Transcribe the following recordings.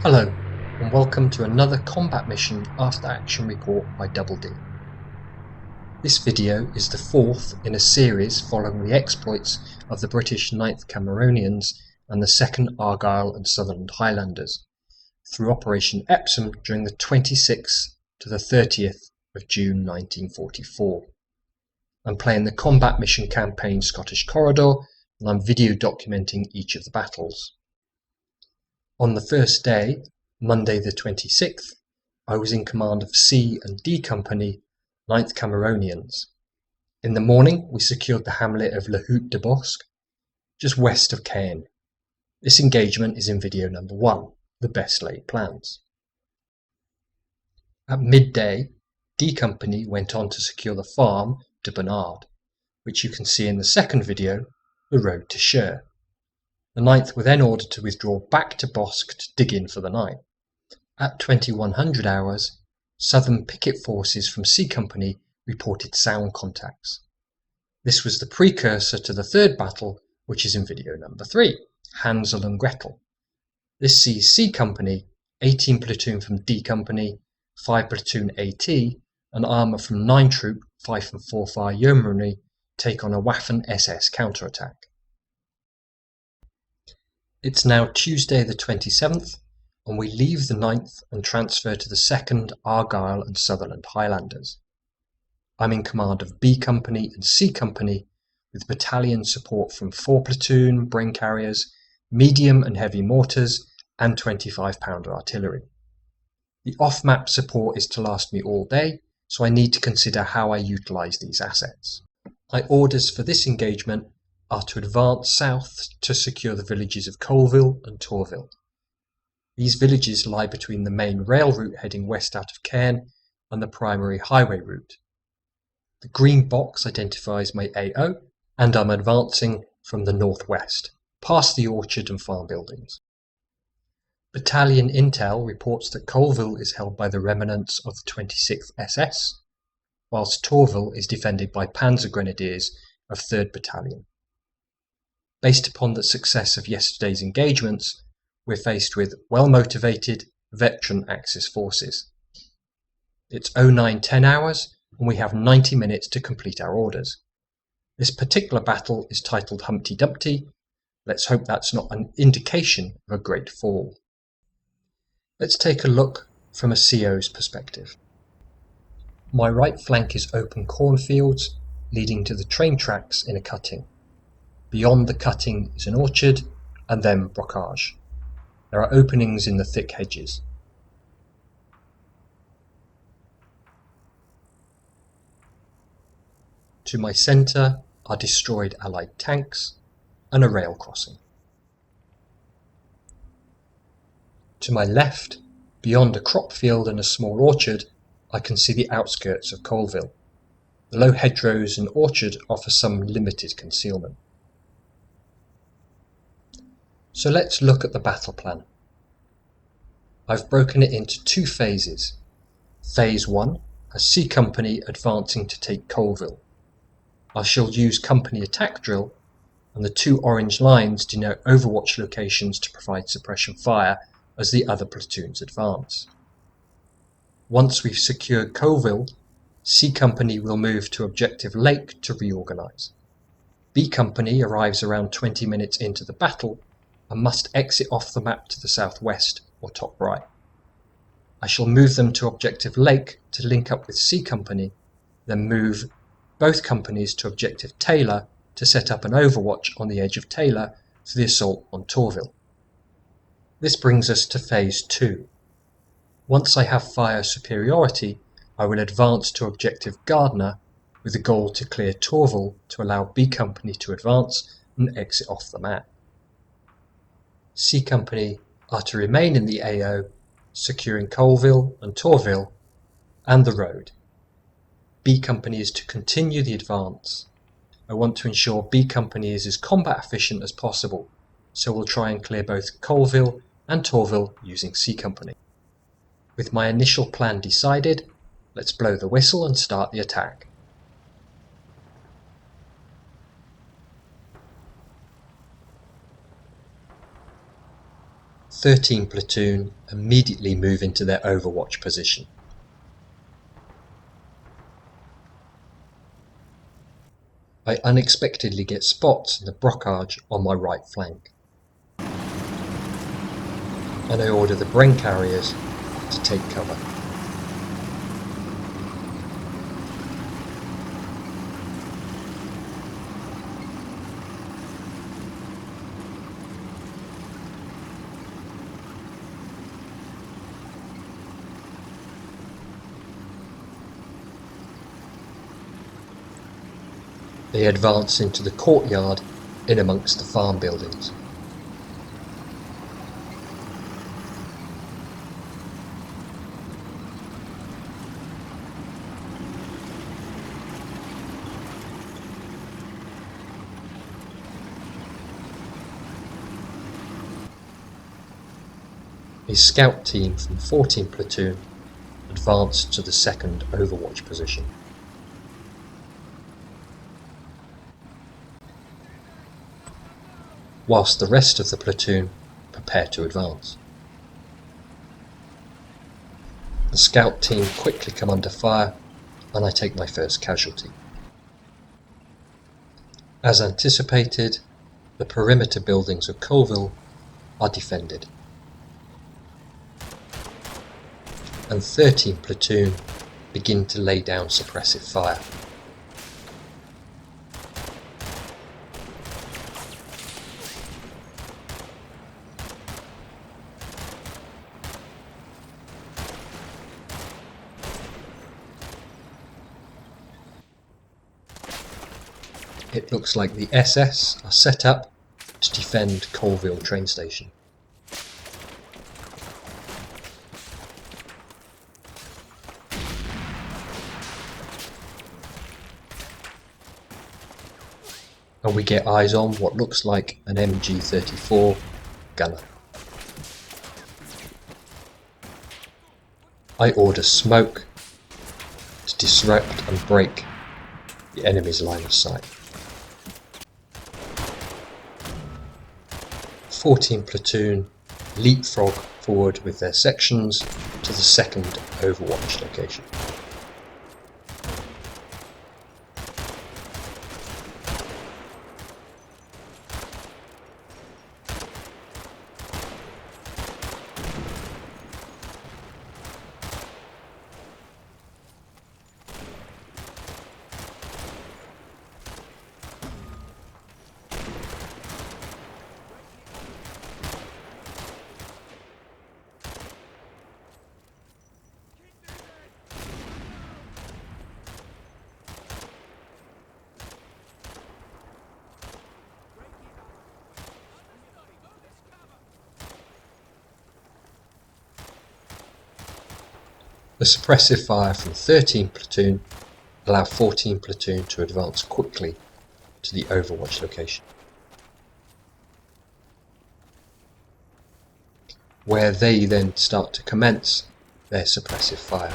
Hello, and welcome to another combat mission after action report by Double D. This video is the fourth in a series following the exploits of the British 9th Cameronians and the 2nd Argyll and Sutherland Highlanders through Operation Epsom during the 26th to the 30th of June 1944. I'm playing the combat mission campaign Scottish Corridor, and I'm video documenting each of the battles. On the first day, Monday the 26th, I was in command of C and D Company, 9th Cameronians. In the morning, we secured the hamlet of La Hutte de Bosque, just west of Caen. This engagement is in video number 1, the best laid plans. At midday, D Company went on to secure the farm de Bernard, which you can see in the second video, the road to Cher. The 9th were then ordered to withdraw back to Bosque to dig in for the night. At 2100 hours, Southern picket forces from C Company reported sound contacts. This was the precursor to the third battle, which is in video number 3, Hansel and Gretel. This sees C Company, 18 platoon from D Company, 5 platoon AT, and armour from 9 Troop, 5 and 4 Fire Yeomanry take on a Waffen SS counterattack. It's now Tuesday the 27th, and we leave the 9th and transfer to the 2nd Argyll and Sutherland Highlanders. I'm in command of B Company and C Company, with battalion support from 4 platoon brain carriers, medium and heavy mortars, and 25-pounder artillery. The off-map support is to last me all day, so I need to consider how I utilise these assets. My orders for this engagement are to advance south to secure the villages of Colville and Tourville. These villages lie between the main rail route heading west out of Caen and the primary highway route. The green box identifies my AO, and I'm advancing from the northwest, past the orchard and farm buildings. Battalion Intel reports that Colville is held by the remnants of the 26th SS, whilst Tourville is defended by Panzer Grenadiers of 3rd Battalion. Based upon the success of yesterday's engagements, we're faced with well-motivated veteran Axis forces. It's 0910 hours, and we have 90 minutes to complete our orders. This particular battle is titled Humpty Dumpty. Let's hope that's not an indication of a great fall. Let's take a look from a CO's perspective. My right flank is open cornfields leading to the train tracks in a cutting. Beyond the cutting is an orchard, and then brocage. There are openings in the thick hedges. To my centre are destroyed Allied tanks and a rail crossing. To my left, beyond a crop field and a small orchard, I can see the outskirts of Colville. The low hedgerows and orchard offer some limited concealment. So let's look at the battle plan. I've broken it into 2 phases. Phase 1 has C Company advancing to take Colville. I shall use company attack drill, and the 2 orange lines denote overwatch locations to provide suppression fire as the other platoons advance. Once we've secured Colville, C Company will move to Objective Lake to reorganise. B Company arrives around 20 minutes into the battle and must exit off the map to the southwest or top right. I shall move them to Objective Lake to link up with C Company, then move both companies to Objective Taylor to set up an overwatch on the edge of Taylor for the assault on Tourville. This brings us to Phase 2. Once I have fire superiority, I will advance to Objective Gardner with the goal to clear Tourville to allow B Company to advance and exit off the map. C Company are to remain in the AO, securing Colville and Tourville and the road. B Company is to continue the advance. I want to ensure B Company is as combat efficient as possible, so we'll try and clear both Colville and Tourville using C Company. With my initial plan decided, let's blow the whistle and start the attack. 13 platoon immediately move into their overwatch position. I unexpectedly get spots in the brocage on my right flank, and I order the Bren carriers to take cover. They advance into the courtyard in amongst the farm buildings. A scout team from 14 platoon advanced to the second overwatch position. Whilst the rest of the platoon prepare to advance. The scout team quickly come under fire and I take my first casualty. As anticipated, the perimeter buildings of Colville are defended, and 13 platoon begin to lay down suppressive fire. It looks like the SS are set up to defend Colville train station. And we get eyes on what looks like an MG-34 gunner. I order smoke to disrupt and break the enemy's line of sight. 14 platoon leapfrog forward with their sections to the second overwatch location. The suppressive fire from 13 platoon allow 14 platoon to advance quickly to the overwatch location, where they then start to commence their suppressive fire.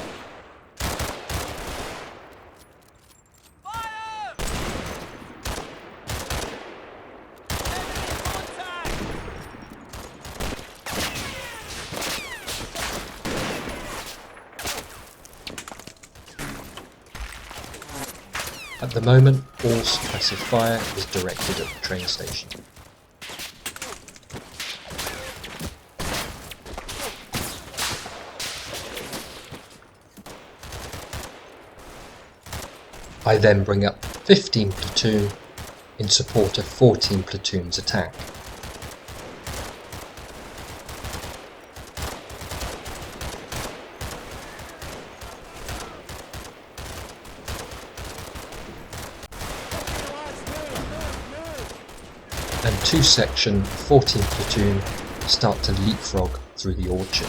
At the moment, all suppressive fire is directed at the train station. I then bring up 15 platoon in support of 14 platoon's attack. And 2 section 14 platoon start to leapfrog through the orchard.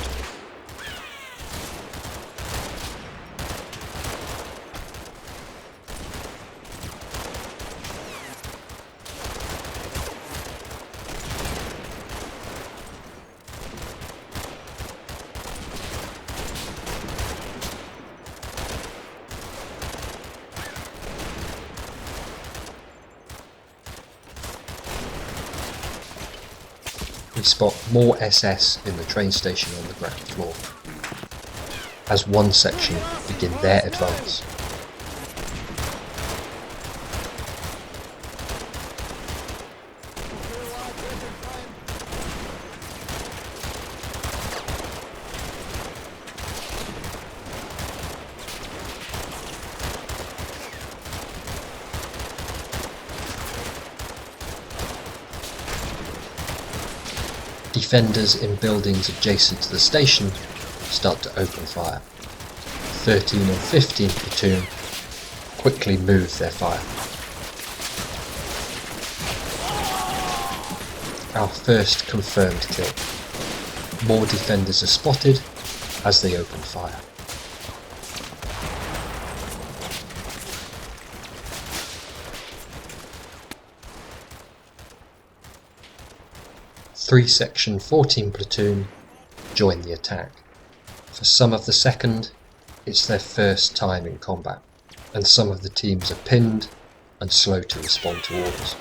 We spot more SS in the train station on the ground floor, as one section begin their advance. Defenders in buildings adjacent to the station start to open fire. 13 and 15 platoon quickly move their fire. Our first confirmed kill. More defenders are spotted as they open fire. Three Section 14 platoon join the attack. For some of the 2nd, it's their first time in combat, and some of the teams are pinned and slow to respond to orders.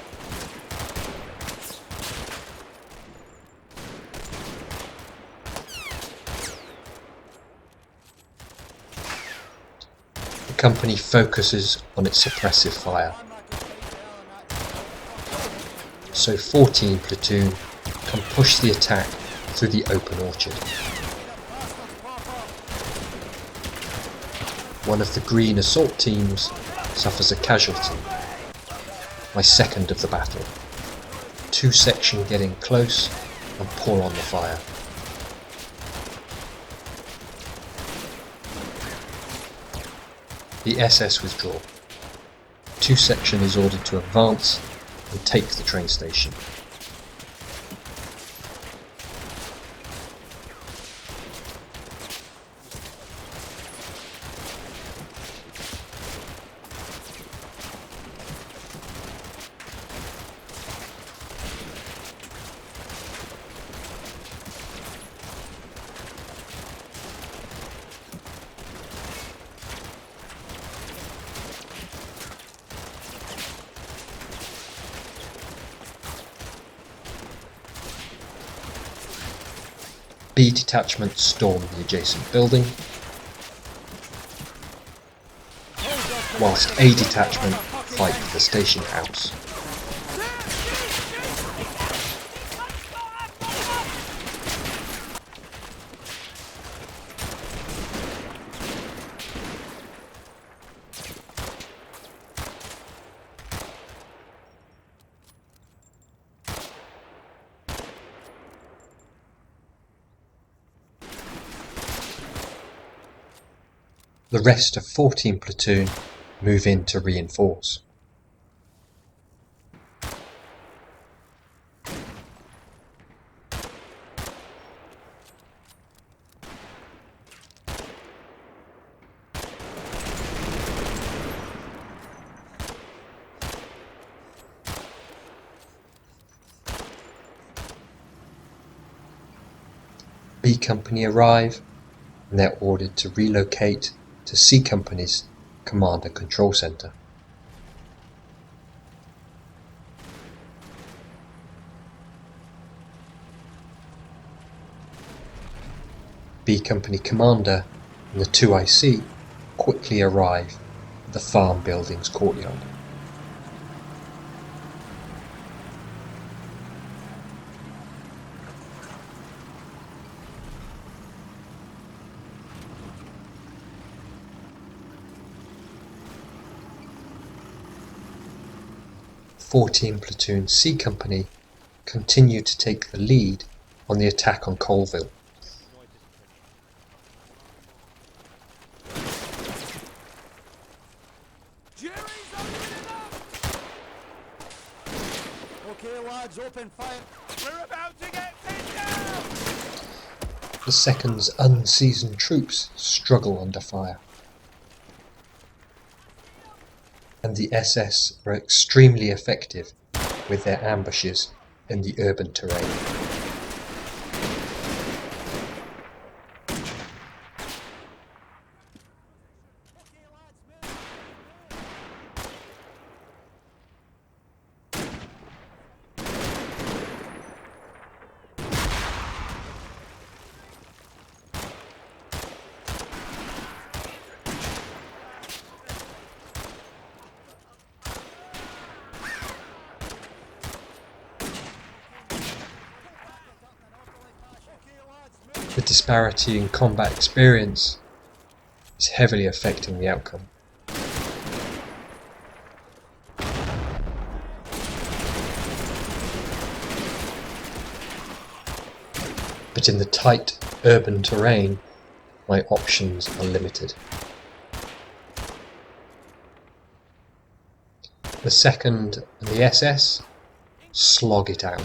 The company focuses on its suppressive fire. So 14 platoon can push the attack through the open orchard. One of the green assault teams suffers a casualty, my second of the battle. 2 section get in close and pour on the fire. The SS withdraw. 2 section is ordered to advance and take the train station. B detachment storm the adjacent building, whilst A detachment fight the station house. The rest of 14 platoon move in to reinforce. B Company arrive and they're ordered to relocate to C Company's command and control centre. B Company commander and the 2 IC quickly arrive at the farm building's courtyard. '14 Platoon C Company continue to take the lead on the attack on Colville. Okay, lads, open fire. We're about to get pinned down! The 2nd's unseasoned troops struggle under fire, and the SS are extremely effective with their ambushes in the urban terrain. disparity in combat experience is heavily affecting the outcome. But in the tight urban terrain, my options are limited. The 2nd and the SS slog it out.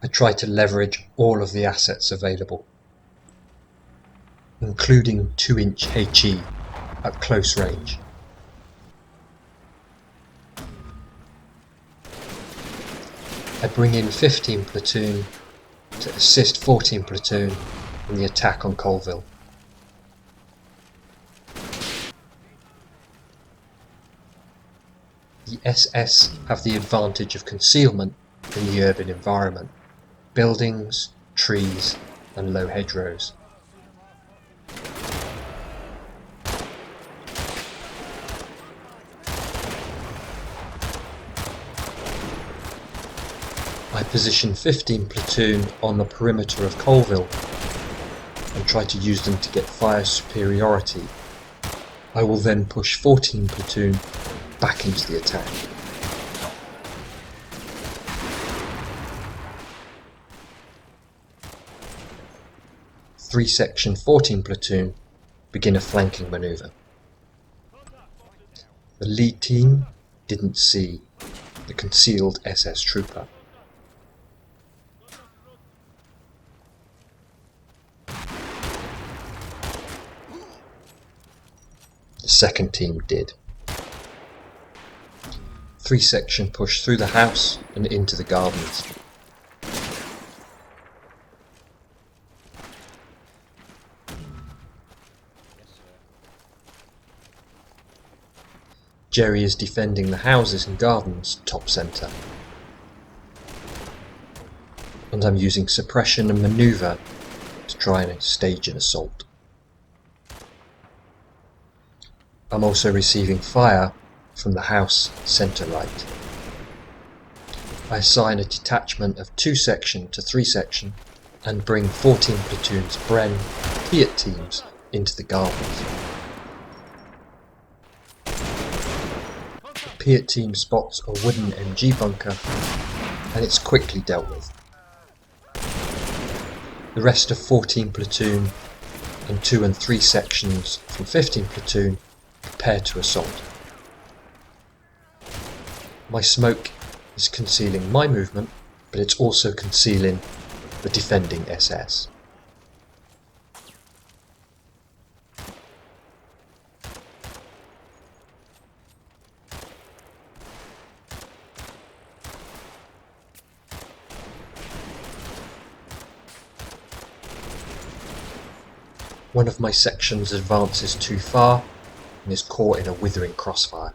I try to leverage all of the assets available, including 2-inch HE at close range. I bring in 15 platoon to assist 14 platoon in the attack on Colville. The SS have the advantage of concealment in the urban environment, buildings, trees and low hedgerows. I position 15 platoon on the perimeter of Colville and try to use them to get fire superiority. I will then push 14 platoon back into the attack. Three-section 14 platoon begin a flanking manoeuvre. The lead team didn't see the concealed SS trooper. The second team did. Three-section pushed through the house and into the gardens. Jerry is defending the houses and gardens top centre. And I'm using suppression and manoeuvre to try and stage an assault. I'm also receiving fire from the house centre right. I assign a detachment of 2-section to 3-section and bring 14 platoons Bren Piat teams into the gardens. The Piat team spots a wooden MG bunker and it's quickly dealt with. The rest of 14 platoon and 2 and 3 sections from 15 platoon prepare to assault. My smoke is concealing my movement, but it's also concealing the defending SS. One of my sections advances too far and is caught in a withering crossfire.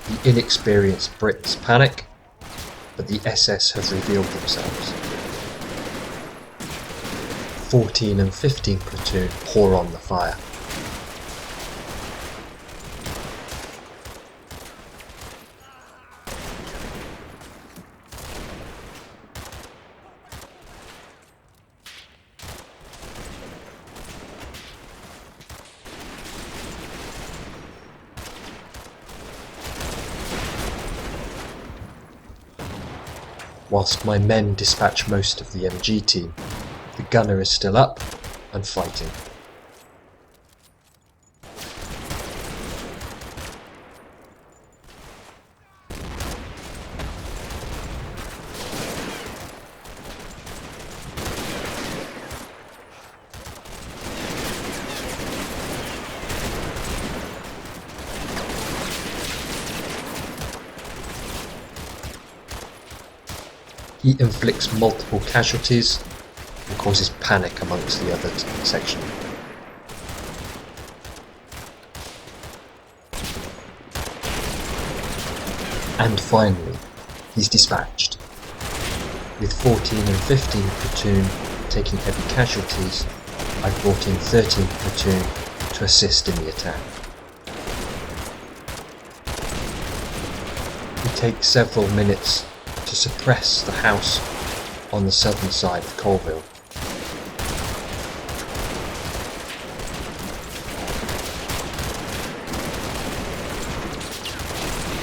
The inexperienced Brits panic, but the SS have revealed themselves. 14 and 15 platoon pour on the fire. Whilst my men dispatch most of the MG team, the gunner is still up and fighting. He inflicts multiple casualties and causes panic amongst the other section. And finally, he's dispatched, with 14 and 15 platoon taking heavy casualties I've brought in 13th Platoon to assist in the attack. It takes several minutes to suppress the house on the southern side of Colville.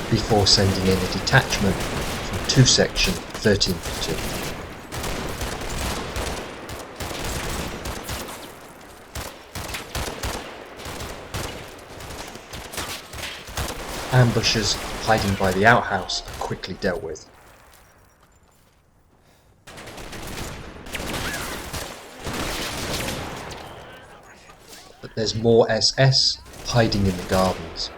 Before sending in a detachment from 2 Section 13th Platoon. Ambushers hiding by the outhouse are quickly dealt with. But there's more SS hiding in the gardens.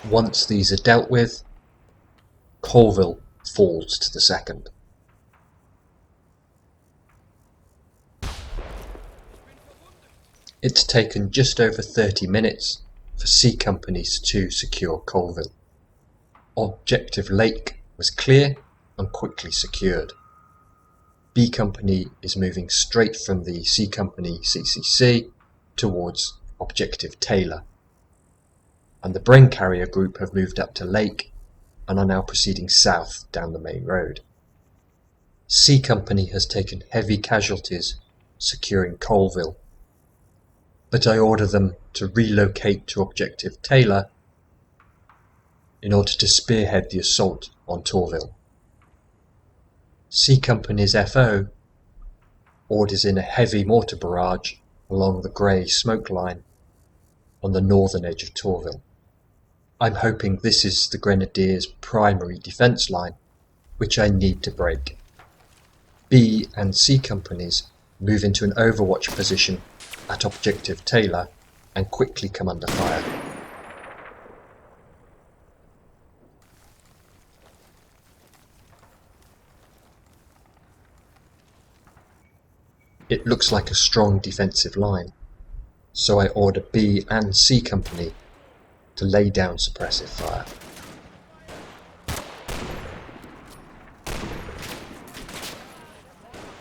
Once these are dealt with, Colville falls to the 2nd. It's taken just over 30 minutes for C companies to secure Colville. Objective Lake was clear and quickly secured. B Company is moving straight from the C Company CCC towards Objective Taylor, and the Brain Carrier Group have moved up to Lake and are now proceeding south down the main road. C Company has taken heavy casualties securing Colville, but I order them to relocate to Objective Taylor in order to spearhead the assault on Torville. C Company's FO orders in a heavy mortar barrage along the grey smoke line on the northern edge of Torville. I'm hoping this is the Grenadiers' primary defence line, which I need to break. B and C Companies move into an overwatch position at Objective Taylor and quickly come under fire. It looks like a strong defensive line, so I order B and C Company to lay down suppressive fire.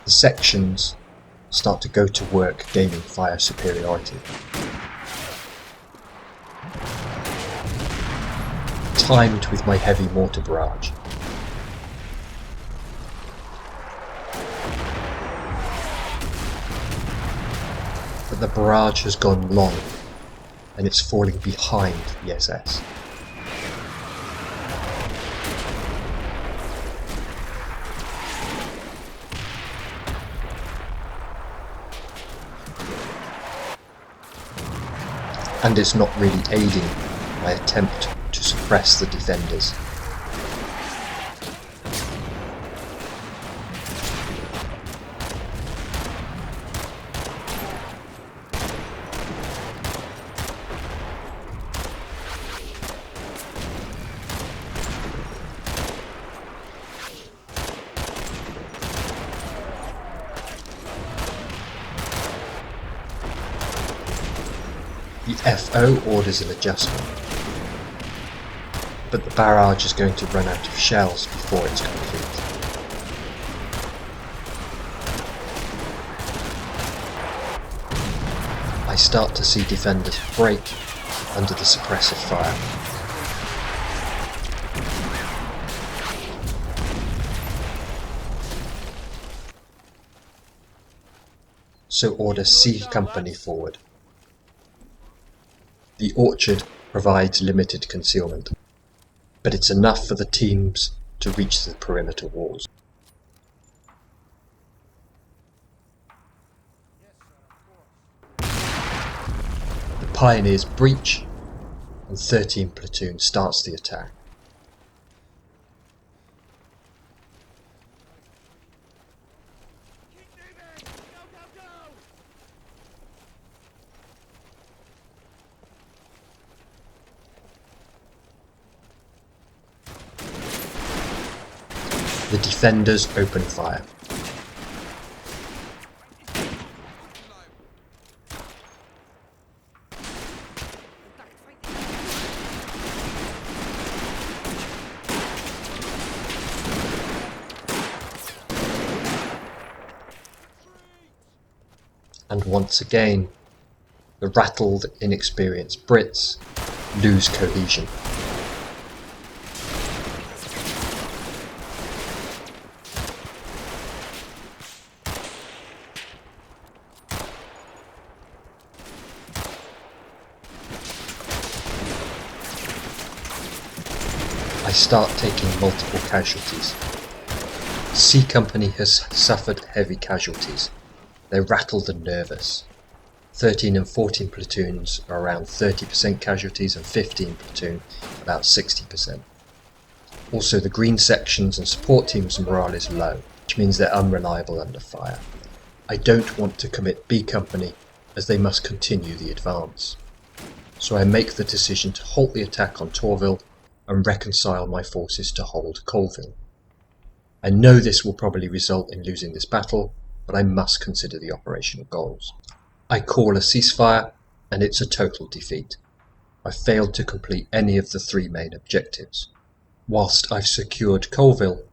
The sections start to go to work gaining fire superiority. Timed with my heavy mortar barrage. But the barrage has gone long and it's falling behind the SS. And it's not really aiding my attempt to suppress the defenders. The FO orders an adjustment, but the barrage is going to run out of shells before it's complete. I start to see defenders break under the suppressive fire. So order C Company forward. The orchard provides limited concealment, but it's enough for the teams to reach the perimeter walls. The Pioneers breach, and 13th Platoon starts the attack. defenders opened fire. And once again, the rattled, inexperienced Brits lose cohesion. I start taking multiple casualties. C Company has suffered heavy casualties. They're rattled and nervous. 13 and 14 platoons are around 30% casualties and 15 platoon about 60%. Also, the green sections and support teams' morale is low, which means they're unreliable under fire. I don't want to commit B Company as they must continue the advance. So I make the decision to halt the attack on Tourville and reconcile my forces to hold Colville. I know this will probably result in losing this battle, but I must consider the operational goals. I call a ceasefire, and it's a total defeat. I failed to complete any of the three main objectives. Whilst I've secured Colville,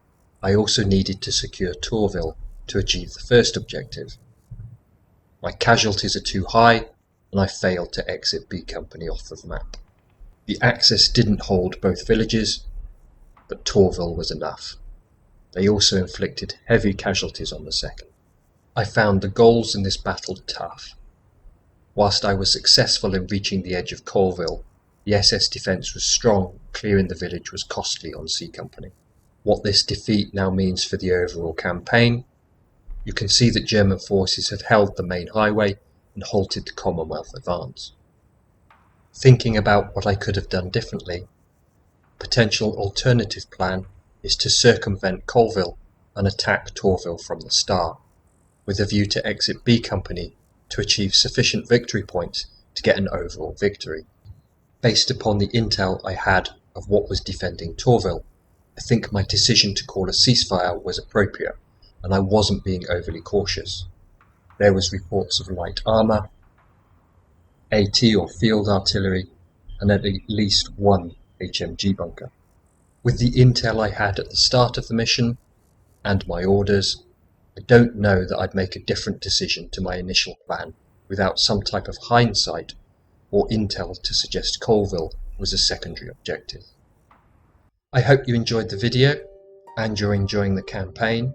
I also needed to secure Tourville to achieve the first objective. My casualties are too high, and I failed to exit B Company off of the map. The Axis didn't hold both villages, but Tourville was enough. They also inflicted heavy casualties on the second. I found the goals in this battle tough. Whilst I was successful in reaching the edge of Colville, the SS defence was strong, clearing the village was costly on C Company. What this defeat now means for the overall campaign: you can see that German forces have held the main highway and halted the Commonwealth advance. Thinking about what I could have done differently, a potential alternative plan is to circumvent Colville and attack Tourville from the start, with a view to exit B Company to achieve sufficient victory points to get an overall victory. Based upon the intel I had of what was defending Tourville, I think my decision to call a ceasefire was appropriate, and I wasn't being overly cautious. There was reports of light armour, AT or field artillery, and at least one HMG bunker. With the intel I had at the start of the mission, and my orders, I don't know that I'd make a different decision to my initial plan without some type of hindsight or intel to suggest Colville was a secondary objective. I hope you enjoyed the video and you're enjoying the campaign,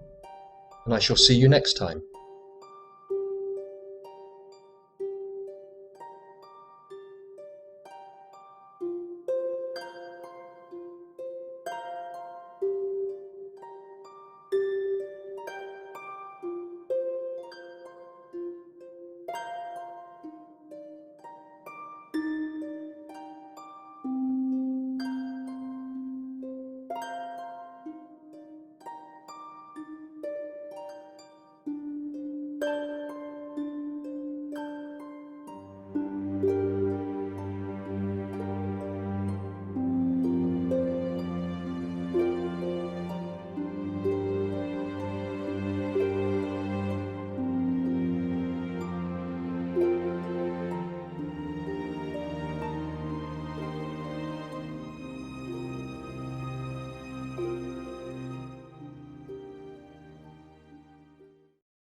and I shall see you next time.